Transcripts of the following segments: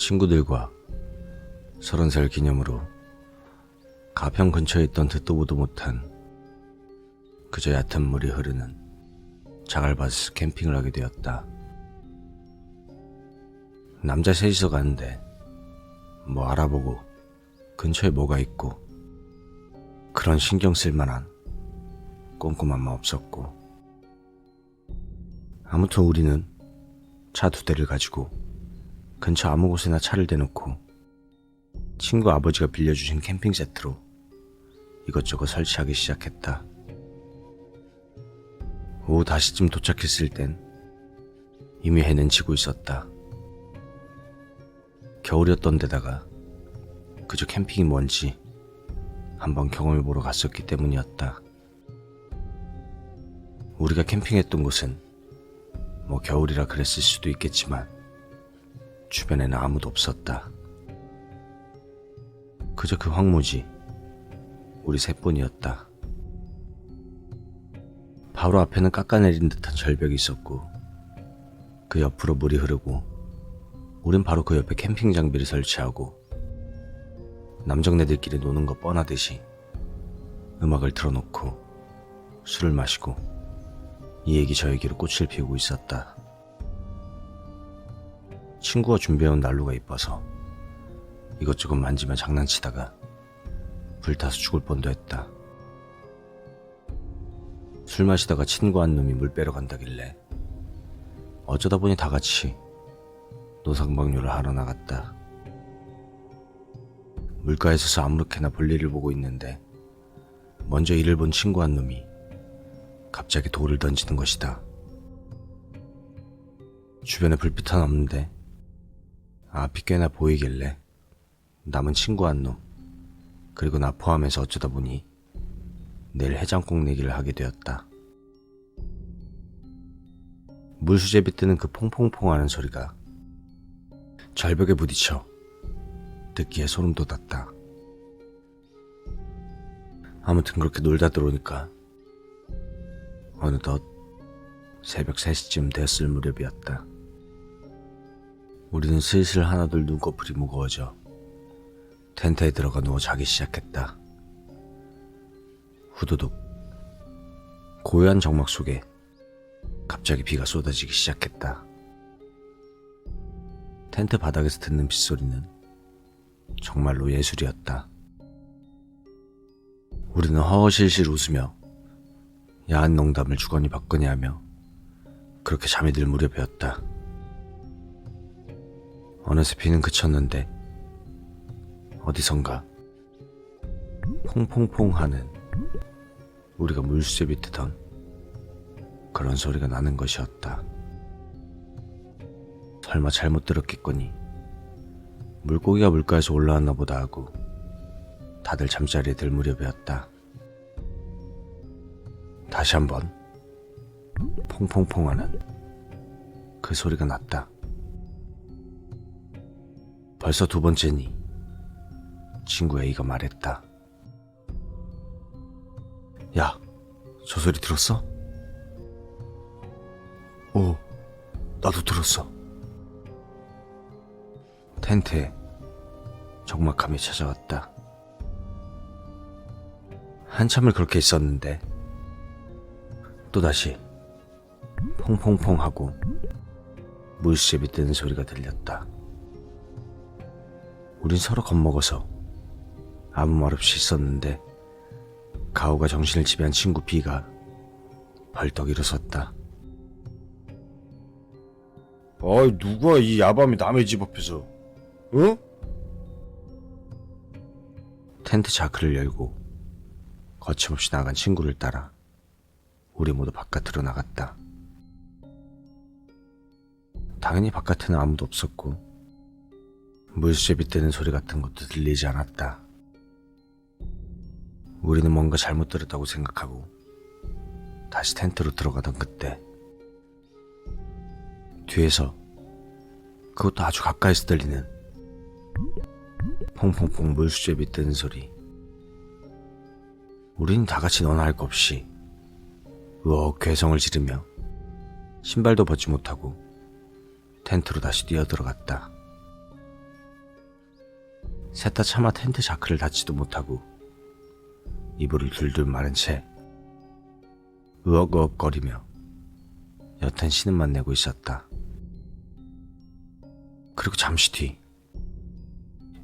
친구들과 30살 기념으로 가평 근처에 있던 듣도 보도 못한 그저 얕은 물이 흐르는 자갈밭에서 캠핑을 하게 되었다. 남자 셋이서 가는데 뭐 알아보고 근처에 뭐가 있고 그런 신경 쓸만한 꼼꼼함은 없었고, 아무튼 우리는 차 2대를 가지고 근처 아무 곳에나 차를 대놓고 친구 아버지가 빌려주신 캠핑 세트로 이것저것 설치하기 시작했다. 오후 5시쯤 도착했을 땐 이미 해는 지고 있었다. 겨울이었던 데다가 그저 캠핑이 뭔지 한번 경험해보러 갔었기 때문이었다. 우리가 캠핑했던 곳은 뭐 겨울이라 그랬을 수도 있겠지만 주변에는 아무도 없었다. 그저 그 황무지 우리 셋뿐이었다. 바로 앞에는 깎아내린 듯한 절벽이 있었고 그 옆으로 물이 흐르고 우린 바로 그 옆에 캠핑 장비를 설치하고 남정네들끼리 노는 거 뻔하듯이 음악을 틀어놓고 술을 마시고 이 얘기 저 얘기로 꽃을 피우고 있었다. 친구가 준비해온 난로가 이뻐서 이것저것 만지며 장난치다가 불타서 죽을 뻔도 했다. 술 마시다가 친구 한 놈이 물 빼러 간다길래 어쩌다 보니 다 같이 노상방뇨를 하러 나갔다. 물가에 서서 아무렇게나 볼일을 보고 있는데 먼저 이를 본 친구 한 놈이 갑자기 돌을 던지는 것이다. 주변에 불빛 하나 없는데 앞이 꽤나 보이길래 남은 친구 한 놈, 그리고 나 포함해서 어쩌다 보니 내일 해장국 내기를 하게 되었다. 물수제비 뜨는 그 퐁퐁퐁 하는 소리가 절벽에 부딪혀 듣기에 소름 돋았다. 아무튼 그렇게 놀다 들어오니까 어느덧 새벽 3시쯤 되었을 무렵이었다. 우리는 슬슬 하나둘 눈꺼풀이 무거워져 텐트에 들어가 누워 자기 시작했다. 후두둑. 고요한 정막 속에 갑자기 비가 쏟아지기 시작했다. 텐트 바닥에서 듣는 빗소리는 정말로 예술이었다. 우리는 허허실실 웃으며 야한 농담을 주거니 받거니 하며 그렇게 잠이 들 무렵이었다. 어느새 비는 그쳤는데 어디선가 퐁퐁퐁 하는 우리가 물수제비 뜨던 그런 소리가 나는 것이었다. 설마 잘못 들었겠거니 물고기가 물가에서 올라왔나 보다 하고 다들 잠자리에 들 무렵이었다. 다시 한번 퐁퐁퐁 하는 그 소리가 났다. 벌써 2번째니 친구 A가 말했다. 야, 저 소리 들었어? 오, 나도 들었어. 텐트에 적막함이 찾아왔다. 한참을 그렇게 있었는데 또다시 퐁퐁퐁 하고 물수제비 뜨는 소리가 들렸다. 우린 서로 겁먹어서 아무 말 없이 있었는데 가오가 정신을 지배한 친구 B가 벌떡 일어섰다. 아이, 누가 이 야밤에 남의 집 앞에서, 어? 텐트 자크를 열고 거침없이 나간 친구를 따라 우리 모두 바깥으로 나갔다. 당연히 바깥에는 아무도 없었고 물수제비 뜨는 소리 같은 것도 들리지 않았다. 우리는 뭔가 잘못 들었다고 생각하고 다시 텐트로 들어가던 그때 뒤에서 그것도 아주 가까이서 들리는 퐁퐁퐁 물수제비 뜨는 소리. 우리는 다같이 너나 할 것 없이 으억 괴성을 지르며 신발도 벗지 못하고 텐트로 다시 뛰어들어갔다. 셋 다 차마 텐트 자크를 닫지도 못하고 이불을 둘둘 마른 채 으억으억거리며 옅은 신음만 내고 있었다. 그리고 잠시 뒤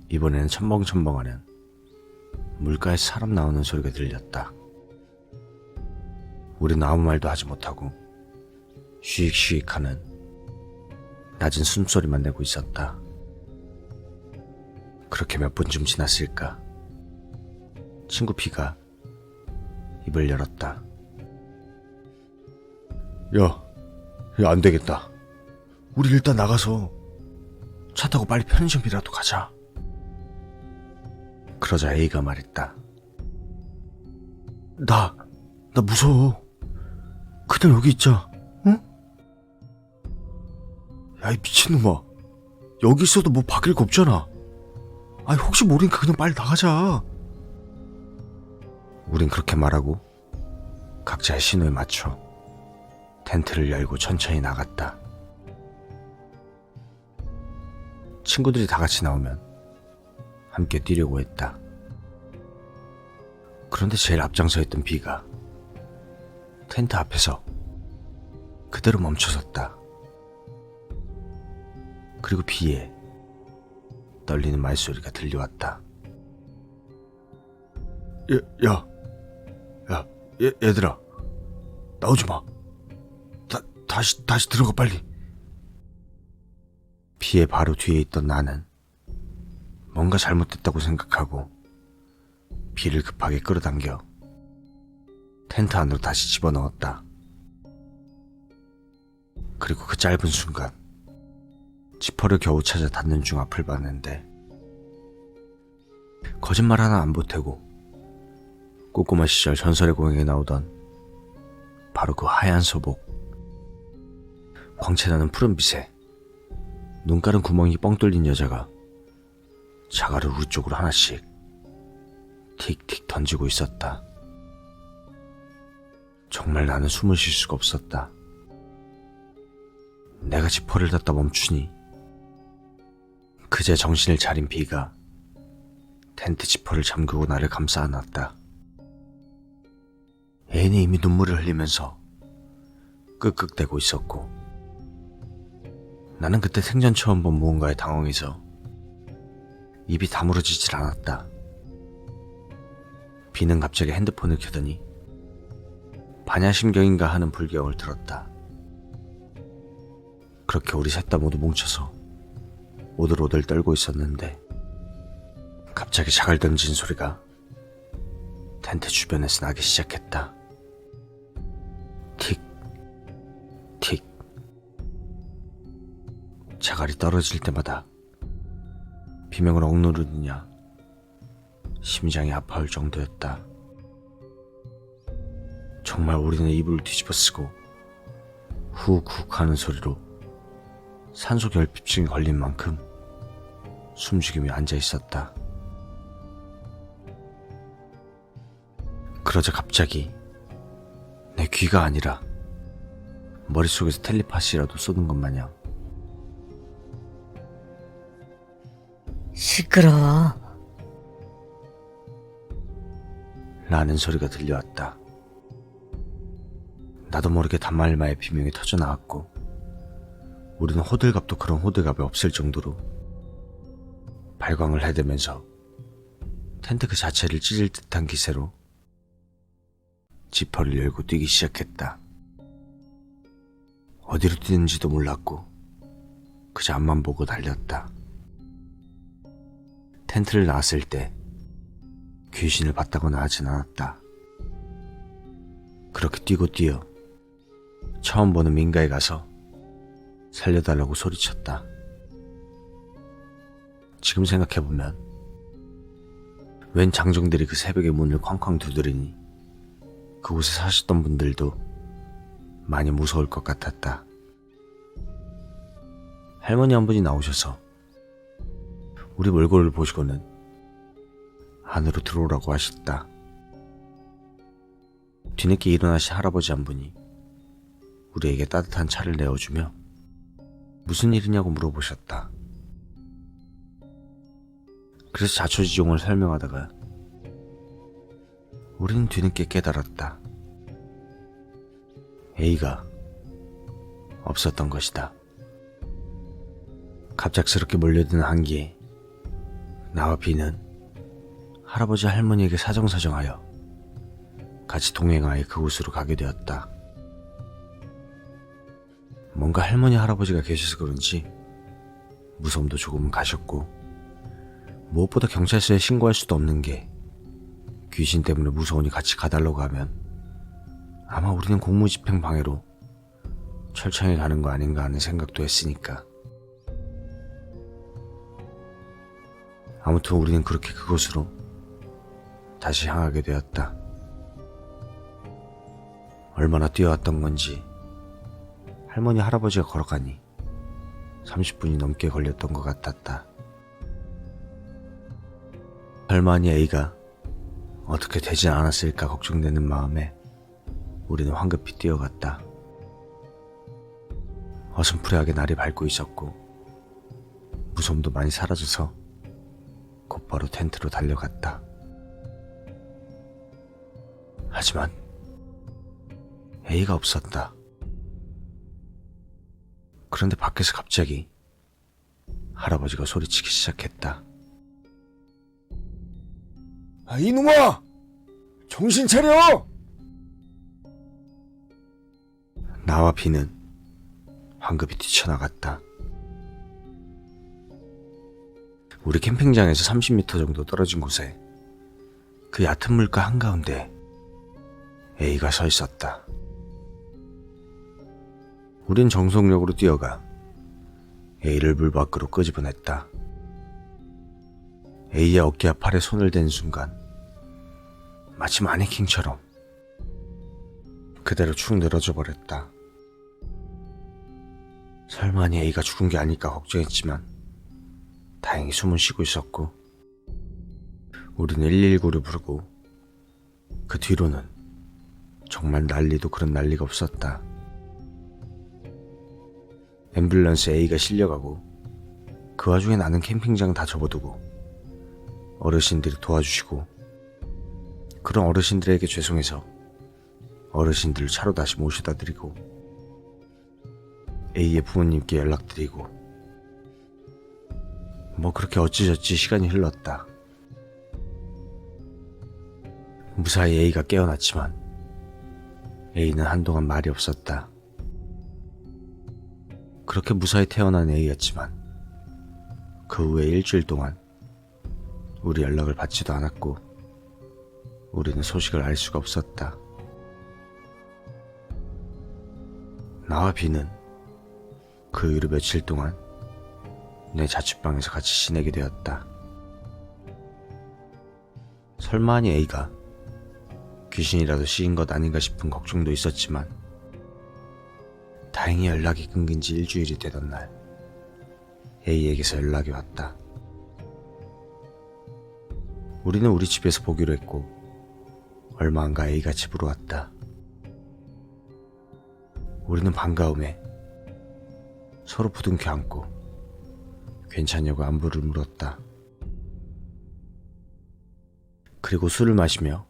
이번에는 첨벙첨벙하는 물가에서 사람 나오는 소리가 들렸다. 우린 아무 말도 하지 못하고 쉬익쉬익하는 낮은 숨소리만 내고 있었다. 그렇게 몇 분쯤 지났을까? 친구 B가 입을 열었다. 야, 안 되겠다. 우리 일단 나가서 차 타고 빨리 편의점이라도 가자. 그러자 A가 말했다. 나 무서워. 그냥 여기 있자. 응? 야, 이 미친놈아. 여기 있어도 뭐 바뀔 거 없잖아. 아니, 혹시 모르니까 그냥 빨리 나가자. 우린 그렇게 말하고 각자의 신호에 맞춰 텐트를 열고 천천히 나갔다. 친구들이 다 같이 나오면 함께 뛰려고 했다. 그런데 제일 앞장서 있던 B가 텐트 앞에서 그대로 멈춰섰다. 그리고 B의 떨리는 말소리가 들려왔다. 얘들아. 나오지 마. 다시 들어가, 빨리. B의 바로 뒤에 있던 나는 뭔가 잘못됐다고 생각하고 B를 급하게 끌어당겨 텐트 안으로 다시 집어넣었다. 그리고 그 짧은 순간 지퍼를 겨우 찾아 닫는 중 앞을 봤는데 거짓말 하나 안 보태고 꼬꼬마 시절 전설의 공연에 나오던 바로 그 하얀 소복, 광채나는 푸른 빛에 눈가른 구멍이 뻥 뚫린 여자가 자갈을 우리 쪽으로 하나씩 틱틱 던지고 있었다. 정말 나는 숨을 쉴 수가 없었다. 내가 지퍼를 닫다 멈추니 그제 정신을 차린 B가 텐트 지퍼를 잠그고 나를 감싸 안았다. 애는 이미 눈물을 흘리면서 끄끄대고 있었고 나는 그때 생전 처음 본 무언가에 당황해서 입이 다물어지질 않았다. B는 갑자기 핸드폰을 켜더니 반야심경인가 하는 불경을 들었다. 그렇게 우리 셋 다 모두 뭉쳐서 오들오들 떨고 있었는데 갑자기 자갈 던진 소리가 텐트 주변에서 나기 시작했다. 틱, 틱. 자갈이 떨어질 때마다 비명을 억누르느냐 심장이 아파올 정도였다. 정말 우리는 이불을 뒤집어쓰고 후욱후욱 하는 소리로 산소 결핍증이 걸린 만큼 숨죽이며 앉아 있었다. 그러자 갑자기 내 귀가 아니라 머릿속에서 텔레파시라도 쏘는 것 마냥 시끄러워. 라는 소리가 들려왔다. 나도 모르게 단말마의 비명이 터져나왔고 우리는 호들갑도 그런 호들갑이 없을 정도로 발광을 해대면서 텐트 그 자체를 찢을 듯한 기세로 지퍼를 열고 뛰기 시작했다. 어디로 뛰는지도 몰랐고 그저 앞만 보고 달렸다. 텐트를 나왔을 때 귀신을 봤다거나 하진 않았다. 그렇게 뛰고 뛰어 처음 보는 민가에 가서 살려달라고 소리쳤다. 지금 생각해보면 웬 장정들이 그 새벽에 문을 쾅쾅 두드리니 그곳에 사셨던 분들도 많이 무서울 것 같았다. 할머니 한 분이 나오셔서 우리 몰골을 보시고는 안으로 들어오라고 하셨다. 뒤늦게 일어나신 할아버지 한 분이 우리에게 따뜻한 차를 내어주며 무슨 일이냐고 물어보셨다. 그래서 자초지종을 설명하다가 우리는 뒤늦게 깨달았다. A가 없었던 것이다. 갑작스럽게 몰려드는 한기에 나와 B는 할아버지 할머니에게 사정사정하여 같이 동행하여 그곳으로 가게 되었다. 뭔가 할머니 할아버지가 계셔서 그런지 무서움도 조금은 가셨고, 무엇보다 경찰서에 신고할 수도 없는 게 귀신 때문에 무서우니 같이 가달라고 하면 아마 우리는 공무집행 방해로 철창에 가는 거 아닌가 하는 생각도 했으니까. 아무튼 우리는 그렇게 그곳으로 다시 향하게 되었다. 얼마나 뛰어왔던 건지 할머니 할아버지가 걸어가니 30분이 넘게 걸렸던 것 같았다. 할머니 A가 어떻게 되지 않았을까 걱정되는 마음에 우리는 황급히 뛰어갔다. 어슴푸레하게 날이 밝고 있었고 무서움도 많이 사라져서 곧바로 텐트로 달려갔다. 하지만 A가 없었다. 그런데 밖에서 갑자기 할아버지가 소리치기 시작했다. 아, 이놈아! 정신 차려! 나와 B는 황급히 뛰쳐나갔다. 우리 캠핑장에서 30m 정도 떨어진 곳에 그 얕은 물가 한가운데 A가 서 있었다. 우린 정속력으로 뛰어가 A를 물 밖으로 끄집어냈다. A의 어깨와 팔에 손을 댄 순간 마치 마네킹처럼 그대로 축 늘어져 버렸다. 설마니 A가 죽은 게 아닐까 걱정했지만 다행히 숨은 쉬고 있었고, 우리는 119를 부르고 그 뒤로는 정말 난리도 그런 난리가 없었다. 앰뷸런스 A가 실려가고 그 와중에 나는 캠핑장 다 접어두고 어르신들이 도와주시고, 그런 어르신들에게 죄송해서 어르신들을 차로 다시 모셔다 드리고 A의 부모님께 연락드리고 뭐 그렇게 어찌저찌 시간이 흘렀다. 무사히 A가 깨어났지만 A는 한동안 말이 없었다. 그렇게 무사히 태어난 A였지만 그 후에 일주일 동안 우리 연락을 받지도 않았고 우리는 소식을 알 수가 없었다. 나와 B는 그 이후로 며칠 동안 내 자취방에서 같이 지내게 되었다. 설마니 A가 귀신이라도 씌인 것 아닌가 싶은 걱정도 있었지만 다행히 연락이 끊긴 지 일주일이 되던 날 A에게서 연락이 왔다. 우리는 우리 집에서 보기로 했고 얼마 안 가 A가 집으로 왔다. 우리는 반가움에 서로 부둥켜 안고 괜찮냐고 안부를 물었다. 그리고 술을 마시며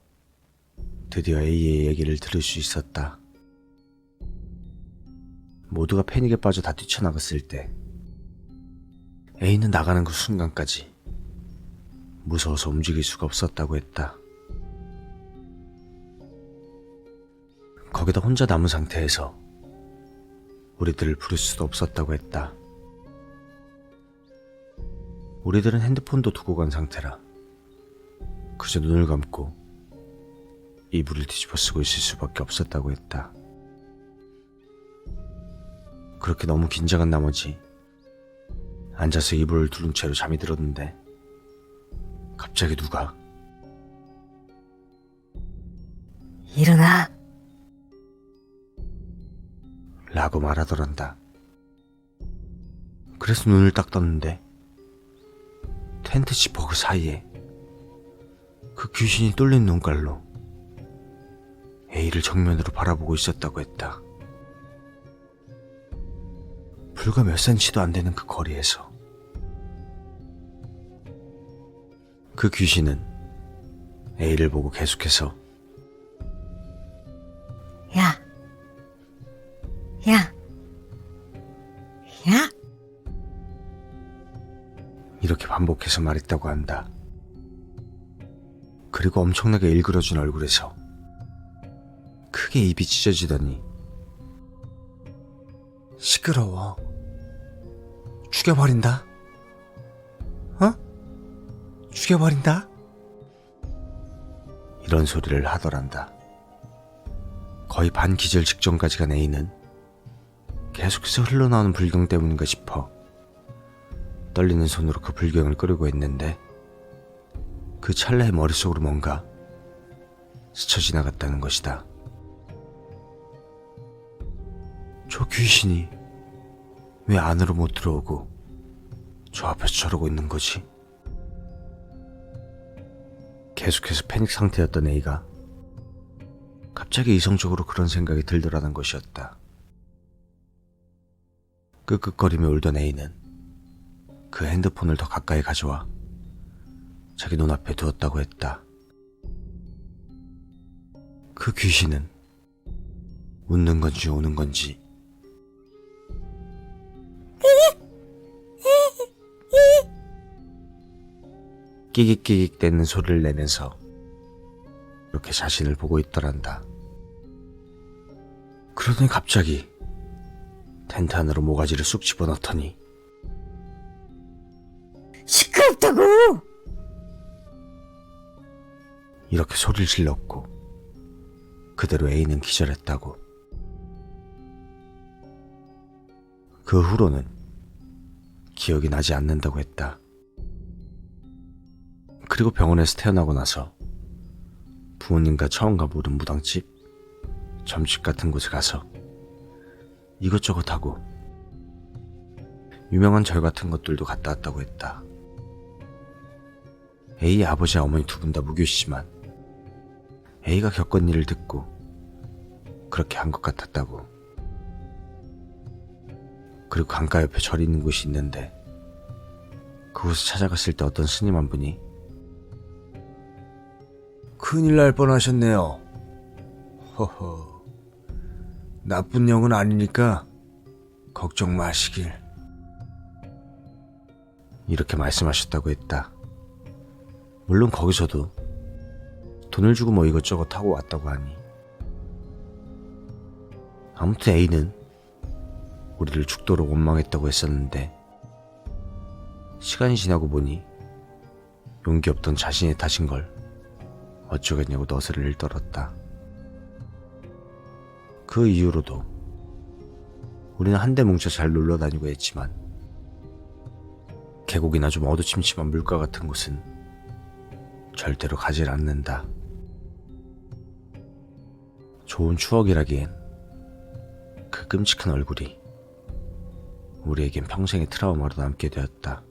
드디어 A의 얘기를 들을 수 있었다. 모두가 패닉에 빠져 다 뛰쳐나갔을 때 A는 나가는 그 순간까지 무서워서 움직일 수가 없었다고 했다. 거기다 혼자 남은 상태에서 우리들을 부를 수도 없었다고 했다. 우리들은 핸드폰도 두고 간 상태라 그저 눈을 감고 이불을 뒤집어 쓰고 있을 수밖에 없었다고 했다. 그렇게 너무 긴장한 나머지 앉아서 이불을 두른 채로 잠이 들었는데 갑자기 누가 일어나! 라고 말하더란다. 그래서 눈을 딱 떴는데 텐트 지퍼 그 사이에 그 귀신이 뚫린 눈깔로 A를 정면으로 바라보고 있었다고 했다. 불과 몇 센치도 안 되는 그 거리에서 그 귀신은 A를 보고 계속해서 야, 야, 야. 이렇게 반복해서 말했다고 한다. 그리고 엄청나게 일그러진 얼굴에서 크게 입이 찢어지더니 시끄러워. 죽여버린다. 어? 죽여버린다. 이런 소리를 하더란다. 거의 반기절 직전까지 간 A는 계속해서 흘러나오는 불경 때문인가 싶어 떨리는 손으로 그 불경을 끄려고 했는데 그 찰나의 머릿속으로 뭔가 스쳐 지나갔다는 것이다. 저 귀신이 왜 안으로 못 들어오고 저 앞에서 저러고 있는 거지? 계속해서 패닉 상태였던 A가 갑자기 이성적으로 그런 생각이 들더라는 것이었다. 끄끄거리며 울던 A는 그 핸드폰을 더 가까이 가져와 자기 눈앞에 두었다고 했다. 그 귀신은 웃는 건지 우는 건지 끼깃끼깃 대는 소리를 내면서 이렇게 자신을 보고 있더란다. 그러더니 갑자기 텐트 안으로 모가지를 쑥 집어넣더니 시끄럽다고! 이렇게 소리를 질렀고 그대로 A는 기절했다고. 그 후로는 기억이 나지 않는다고 했다. 그리고 병원에서 태어나고 나서 부모님과 처음 가보는 무당집, 점집 같은 곳에 가서 이것저것 하고 유명한 절 같은 것들도 갔다 왔다고 했다. A의 아버지와 어머니 두 분 다 무교시지만 A가 겪은 일을 듣고 그렇게 한 것 같았다고. 그리고 강가 옆에 절이 있는 곳이 있는데 그곳에 찾아갔을 때 어떤 스님 한 분이 큰일 날 뻔하셨네요. 허허. 나쁜 영은 아니니까 걱정 마시길. 이렇게 말씀하셨다고 했다. 물론 거기서도 돈을 주고 뭐 이것저것 하고 왔다고 하니. 아무튼 A는 우리를 죽도록 원망했다고 했었는데 시간이 지나고 보니 용기 없던 자신의 탓인 걸 어쩌겠냐고 너스를 떨었다. 그 이후로도 우리는 한데 뭉쳐 잘 놀러 다니고 했지만 계곡이나 좀 어두침침한 물가 같은 곳은 절대로 가질 않는다. 좋은 추억이라기엔 그 끔찍한 얼굴이 우리에겐 평생의 트라우마로 남게 되었다.